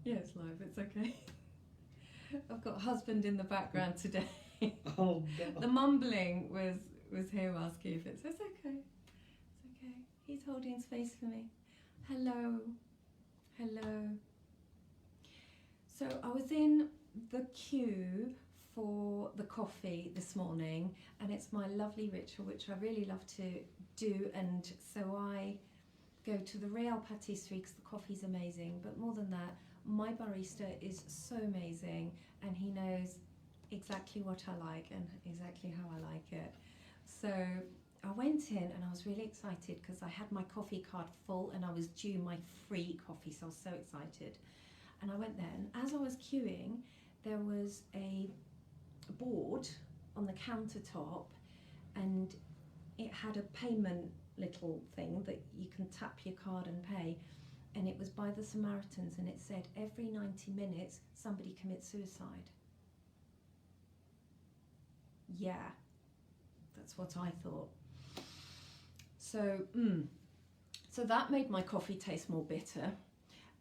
Yeah, it's live, it's okay. I've got husband in the background today. Oh, no. The mumbling was him asking if it's okay. It's okay. He's holding space for me. Hello. Hello. So I was in the queue for the coffee this morning, and it's my lovely ritual which I really love to do, and so I go to the Real Patisserie because the coffee's amazing, but more than that, my barista is so amazing and he knows exactly what I like and exactly how I like it. So I went in and I was really excited because I had my coffee card full and I was due my free coffee, so I was so excited. And I went there, and as I was queuing, there was a board on the countertop and it had a payment little thing that you can tap your card and pay, and it was by the Samaritans, and it said every 90 minutes somebody commits suicide. Yeah, that's what I thought. So that made my coffee taste more bitter.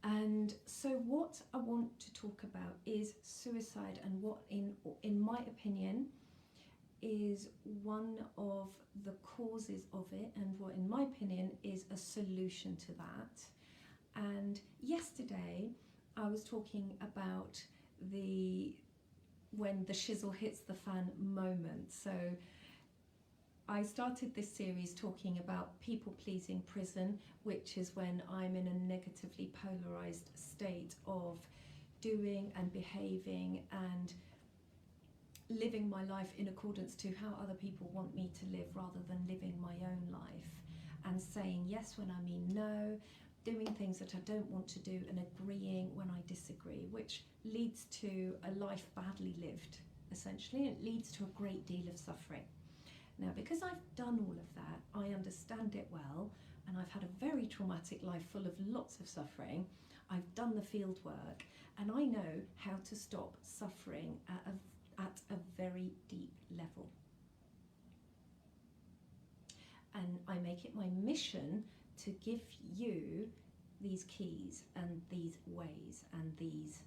And so what I want to talk about is suicide, and what in my opinion is one of the causes of it, and what in my opinion is a solution to that. And yesterday I was talking about when the shizzle hits the fan moment. So I started this series talking about people-pleasing prison, which is when I'm in a negatively polarized state of doing and behaving and living my life in accordance to how other people want me to live rather than living my own life, and saying yes when I mean no, doing things that I don't want to do and agreeing when I disagree, which leads to a life badly lived, essentially. It leads to a great deal of suffering. Now, because I've done all of that, I understand it well, and I've had a very traumatic life full of lots of suffering. I've done the field work, and I know how to stop suffering at a very deep level. And I make it my mission to give you these keys and these ways and these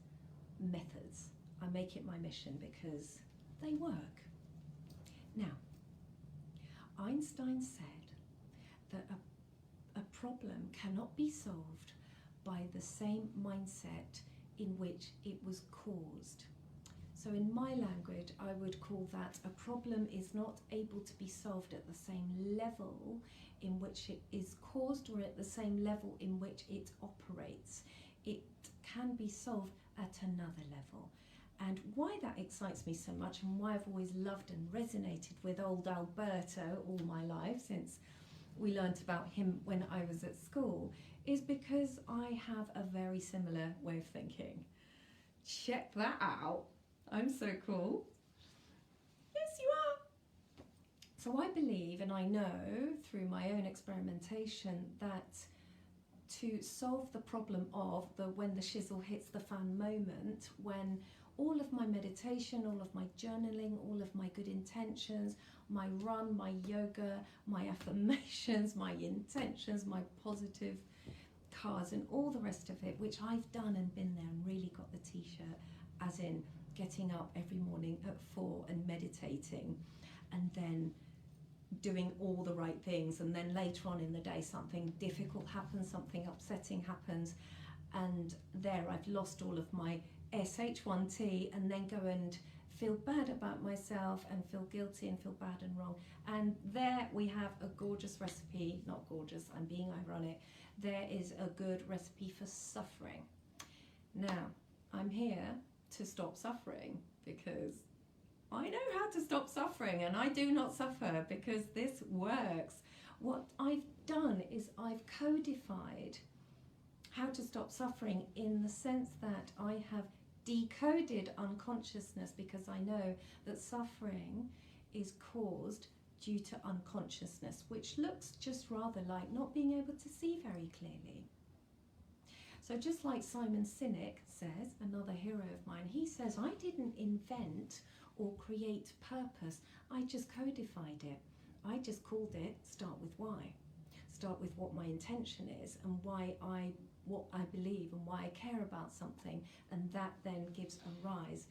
methods. I make it my mission because they work. Now, Einstein said that a problem cannot be solved by the same mindset in which it was caused. So in my language, I would call that a problem is not able to be solved at the same level in which it is caused, or at the same level in which it operates. It can be solved at another level. And why that excites me so much, and why I've always loved and resonated with old Alberto all my life since we learnt about him when I was at school, is because I have a very similar way of thinking. Check that out. I'm so cool. Yes, you are. So I believe, and I know through my own experimentation, that to solve the problem of when the shizzle hits the fan moment, when all of my meditation, all of my journaling, all of my good intentions, my run, my yoga, my affirmations, my intentions, my positive cards and all the rest of it, which I've done and been there and really got the t-shirt, as in getting up every morning at 4 and meditating, and then doing all the right things, and then later on in the day something difficult happens, something upsetting happens, and there I've lost all of my SH1T, and then go and feel bad about myself and feel guilty and feel bad and wrong. And there we have a gorgeous recipe, not gorgeous, I'm being ironic, there is a good recipe for suffering. Now, I'm here to stop suffering because I know how to stop suffering, and I do not suffer because this works. What I've done is I've codified how to stop suffering in the sense that I have decoded unconsciousness, because I know that suffering is caused due to unconsciousness, which looks just rather like not being able to see very clearly. So just like Simon Sinek says, another hero of mine, he says, I didn't invent or create purpose, I just codified it. I just called it start with why. start with what my intention is and what I believe and why I care about something, and that then gives a rise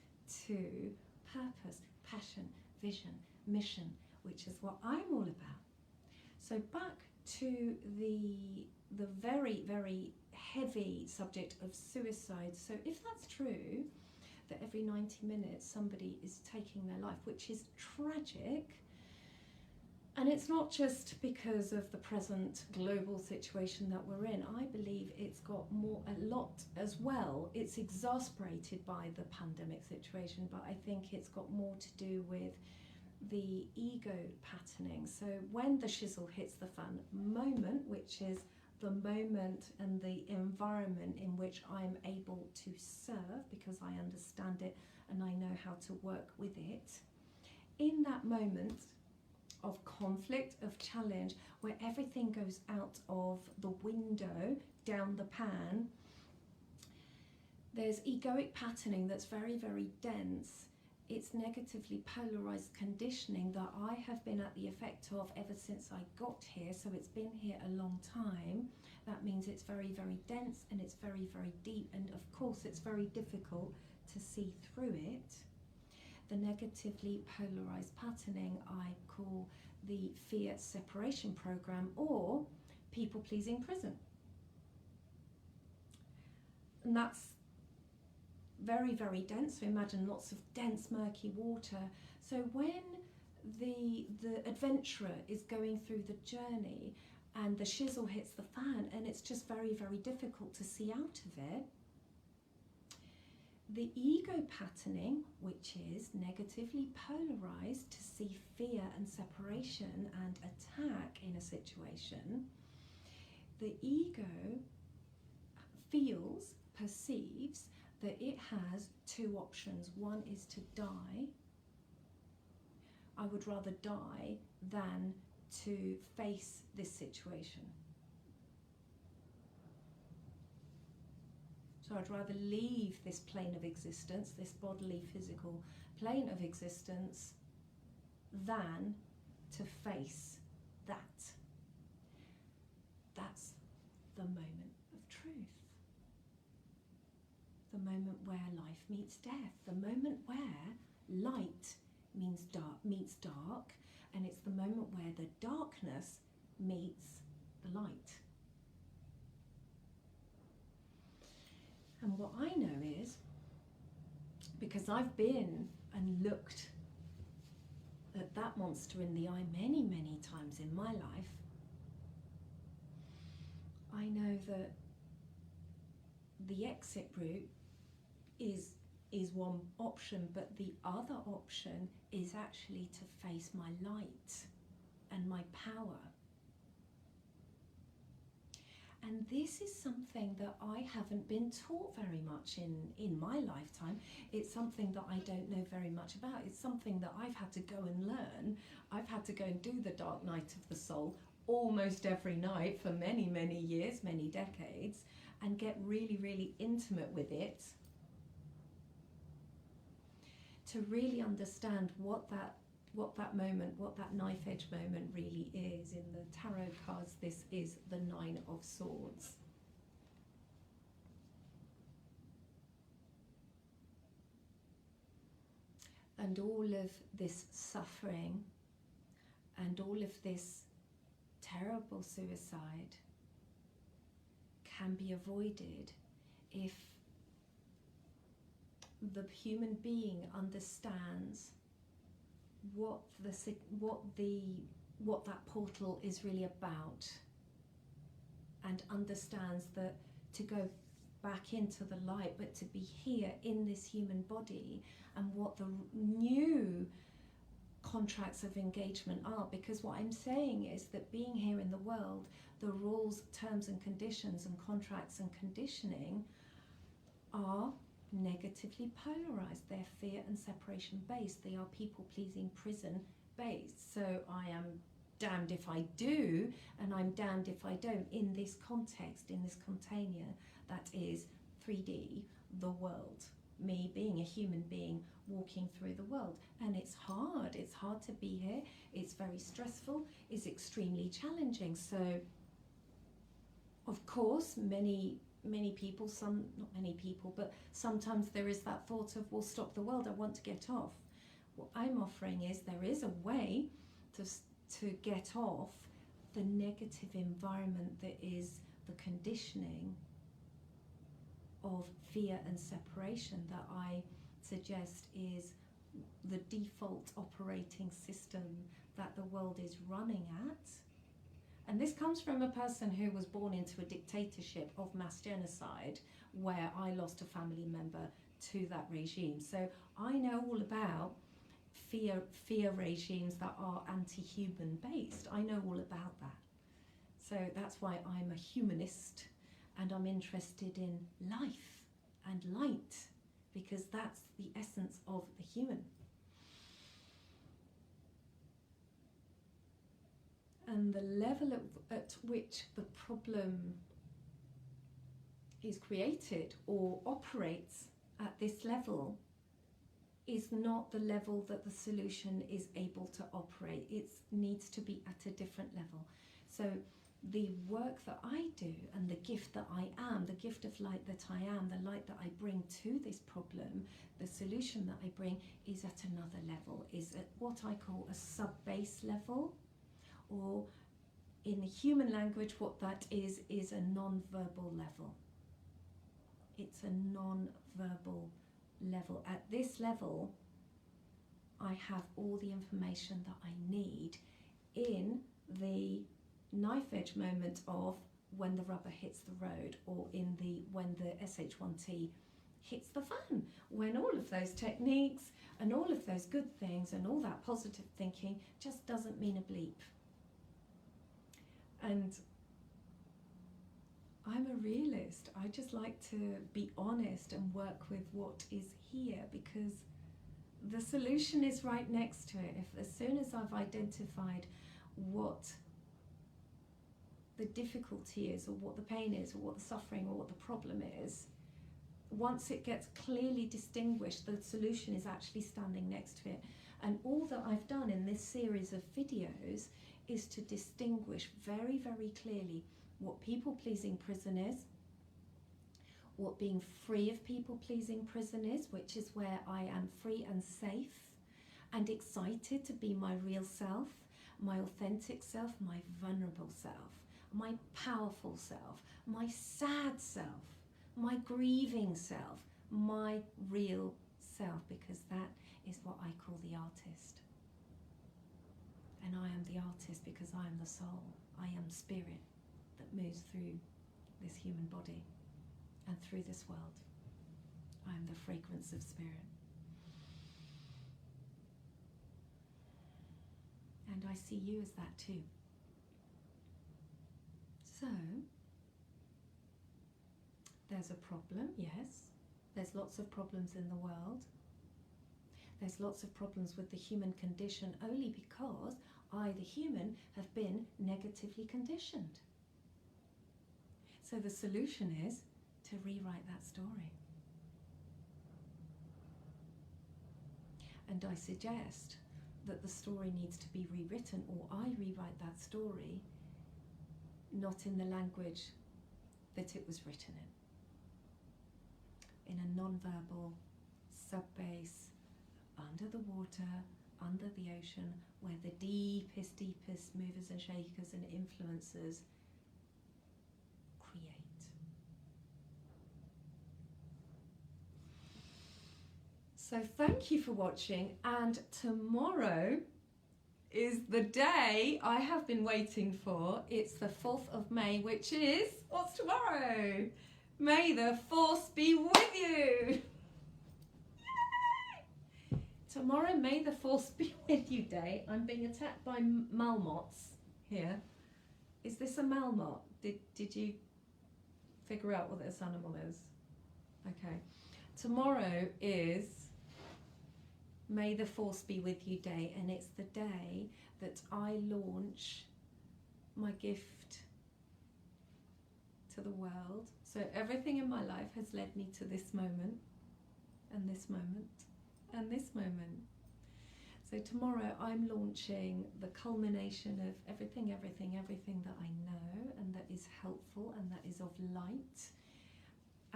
to purpose, passion, vision, mission, which is what I'm all about. So back to the very, very heavy subject of suicide. So if that's true, that every 90 minutes somebody is taking their life, which is tragic, and it's not just because of the present global situation that we're in. I believe it's got a lot as well. It's exasperated by the pandemic situation, but I think it's got more to do with the ego patterning. So when the shizzle hits the fan moment, which is the moment and the environment in which I'm able to serve because I understand it and I know how to work with it, in that moment of conflict, of challenge, where everything goes out of the window, down the pan, there's egoic patterning that's very, very dense. It's negatively polarized conditioning that I have been at the effect of ever since I got here. So it's been here a long time. That means it's very, very dense and it's very, very deep. And of course, it's very difficult to see through it. The negatively polarized patterning I call the fear separation program, or people-pleasing prison. And that's very, very dense. So imagine lots of dense, murky water. So when the adventurer is going through the journey and the shizzle hits the fan and it's just very, very difficult to see out of it, the ego patterning, which is negatively polarized to see fear and separation and attack in a situation, the ego feels, perceives that it has two options. One is to die. I would rather die than to face this situation. So I'd rather leave this plane of existence, this bodily, physical plane of existence, than to face that. That's the moment of truth. The moment where life meets death. The moment where light meets dark, and it's the moment where the darkness meets the light. And what I know is, because I've been and looked at that monster in the eye many, many times in my life, I know that the exit route is one option, but the other option is actually to face my light and my power. And this is something that I haven't been taught very much in my lifetime. It's something that I don't know very much about. It's something that I've had to go and learn. I've had to go and do the dark night of the soul almost every night for many, many years, many decades, and get really, really intimate with it to really understand what that moment, what that knife edge moment really is. In the tarot cards, this is the Nine of Swords. And all of this suffering and all of this terrible suicide can be avoided if the human being understands what that portal is really about, and understands that to go back into the light, but to be here in this human body, and what the new contracts of engagement are. Because what I'm saying is that being here in the world, the rules, terms and conditions and contracts and conditioning are negatively polarized. They're fear and separation based. They are people-pleasing prison based. So I am damned if I do, and I'm damned if I don't, in this context, in this container that is 3D, the world. Me being a human being walking through the world. And it's hard to be here. It's very stressful. It's extremely challenging. So Of course, many people, not many people, but sometimes there is that thought of, well, stop the world, I want to get off. What I'm offering is there is a way to get off the negative environment that is the conditioning of fear and separation that I suggest is the default operating system that the world is running at. And this comes from a person who was born into a dictatorship of mass genocide where I lost a family member to that regime. So I know all about fear regimes that are anti-human based. I know all about that. So that's why I'm a humanist, and I'm interested in life and light, because that's the essence of the human. And the level at which the problem is created or operates at this level is not the level that the solution is able to operate. It needs to be at a different level. So the work that I do and the gift that I am, the gift of light that I am, the light that I bring to this problem, the solution that I bring is at another level, is at what I call a sub-base level, or in human language what that is a non-verbal level. It's a non-verbal level. At this level, I have all the information that I need in the knife edge moment of when the rubber hits the road, or in the when the SH1T hits the fan, when all of those techniques and all of those good things and all that positive thinking just doesn't mean a bleep. And I'm a realist. I just like to be honest and work with what is here, because the solution is right next to it. If as soon as I've identified what the difficulty is, or what the pain is, or what the suffering, or what the problem is, once it gets clearly distinguished, the solution is actually standing next to it. And all that I've done in this series of videos is to distinguish very, very clearly what people-pleasing prison is, what being free of people-pleasing prison is, which is where I am free and safe and excited to be my real self, my authentic self, my vulnerable self, my powerful self, my sad self, my grieving self, my real self, because that is what I call the artist. And I am the artist because I am the soul. I am spirit that moves through this human body and through this world. I am the fragrance of spirit. And I see you as that too. So, there's a problem, yes. There's lots of problems in the world. There's lots of problems with the human condition only because I, the human, have been negatively conditioned. So the solution is to rewrite that story. And I suggest that the story needs to be rewritten, or I rewrite that story not in the language that it was written in a non-verbal, sub-base, under the water, under the ocean, where the deepest movers and shakers and influencers create. So thank you for watching, and tomorrow is the day I have been waiting for. It's the 4th of May, which is, what's tomorrow? May the force be with you! Tomorrow, May the Force be with you day. I'm being attacked by marmots here. Is this a marmot? Did you figure out what this animal is? Okay. Tomorrow is May the Force be with you day, and it's the day that I launch my gift to the world. So everything in my life has led me to this moment, and this moment, and this moment. So tomorrow I'm launching the culmination of everything that I know and that is helpful and that is of light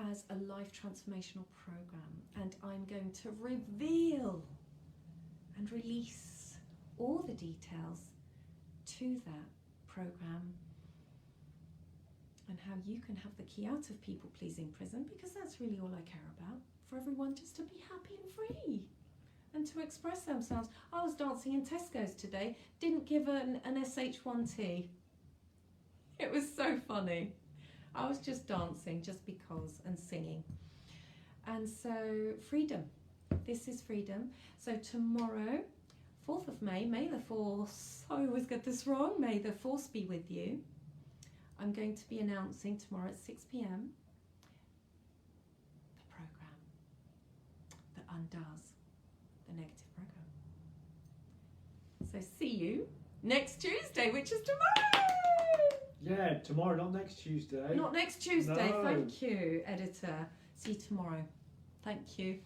as a life transformational program. And I'm going to reveal and release all the details to that program and how you can have the key out of people-pleasing prison, because that's really all I care about, for everyone just to be happy and free and to express themselves. I was dancing in Tesco's today, didn't give an SH1T. It was so funny. I was just dancing just because and singing. And so freedom, this is freedom. So tomorrow, 4th of May the 4th, I always get this wrong, may the force be with you. I'm going to be announcing tomorrow at 6 p.m. the program that undoes the negative program. So see you next Tuesday, which is tomorrow. Yeah, tomorrow, not next Tuesday. Not next Tuesday, No. Thank you, editor. See you tomorrow. Thank you.